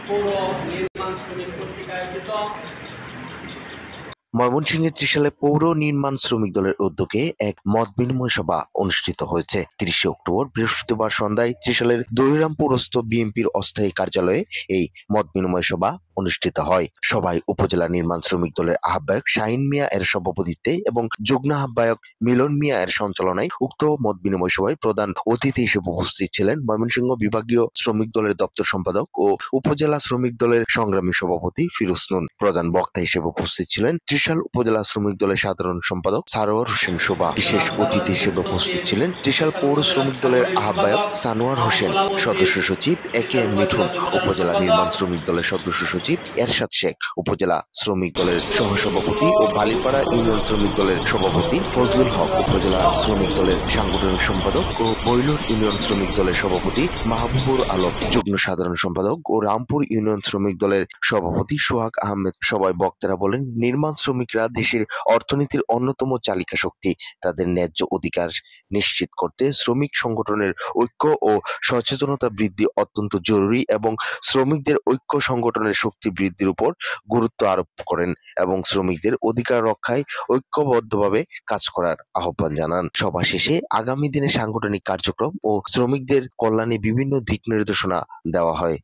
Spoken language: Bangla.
পৌর নির্মাণ শ্রমিক কর্তৃক আয়োজিত ময়মনসিংহের ত্রিশালে পৌর নির্মাণ শ্রমিক দলের উদ্যোগে এক মত বিনিময় সভা অনুষ্ঠিত হয়েছে। 30 অক্টোবর বৃহস্পতিবার সন্ধ্যায় ত্রিশালের দৌড়িরাম পৌরস্থ বিএনপির অস্থায়ী কার্যালয়ে এই মত বিনিময় সভা অনুষ্ঠিত হয়। সভায় উপজেলা নির্মাণ শ্রমিক দলের আহ্বায়ক শাহিন মিয়া এর সভাপতিত্বে এবং যুগ্ম আহ্বায়ক মিলন মিয়া এর সঞ্চালনায় উক্ত মত বিনিময় সভায় প্রধান অতিথি হিসেবে উপস্থিত ছিলেন ময়মনসিংহ বিভাগীয় শ্রমিক দলের দপ্তর সম্পাদক ও উপজেলা শ্রমিক দলের সংগ্রামী সভাপতি ফিরোজ নুন। প্রধান বক্তা হিসেবে উপস্থিত ছিলেন ত্রিশাল উপজেলা শ্রমিক দলের সাধারণ সম্পাদক সারোয়ার হোসেন শোভা। বিশেষ অতিথি হিসেবে উপস্থিত ছিলেন ত্রিশাল পৌর শ্রমিক দলের আহ্বায়ক সানোয়ার হোসেন, সদস্য সচিব এ.কে.এম. মিঠুন, উপজেলা নির্মাণ শ্রমিক দলের সদস্য সচিব এরশাদ শেখ, উপজেলা শ্রমিক দলের সহসভাপতি ও বালিপাড়া ইউনিয়ন শ্রমিক দলের সভাপতি ফজলুল হক, উপজেলা শ্রমিক দলের সাংগঠনিক সম্পাদক ও বৈলুর ইউনিয়ন শ্রমিক দলের সভাপতি মাহবুবুর আলম, যুগ্ম সাধারণ সম্পাদক ও রামপুর ইউনিয়ন শ্রমিক দলের সভাপতি সোহাগ আহমেদ। সবাই বক্তারা বলেন, নির্মাণ শ্রমিকরা দেশের অর্থনীতির অন্যতম চালিকা শক্তি। তাদের ন্যায্য অধিকার নিশ্চিত করতে শ্রমিক সংগঠনের ঐক্য ও সচেতনতা বৃদ্ধি অত্যন্ত জরুরি এবং শ্রমিকদের ঐক্য সংগঠনের শক্তি বৃদ্ধির উপর গুরুত্ব আরোপ করেন এবং শ্রমিকদের অধিকার রক্ষায় ঐক্যবদ্ধভাবে কাজ করার আহ্বান জানান। সভা শেষে আগামী দিনে সাংগঠনিক কার্যক্রম ও শ্রমিকদের কল্যাণে বিভিন্ন দিক নির্দেশনা দেওয়া হয়।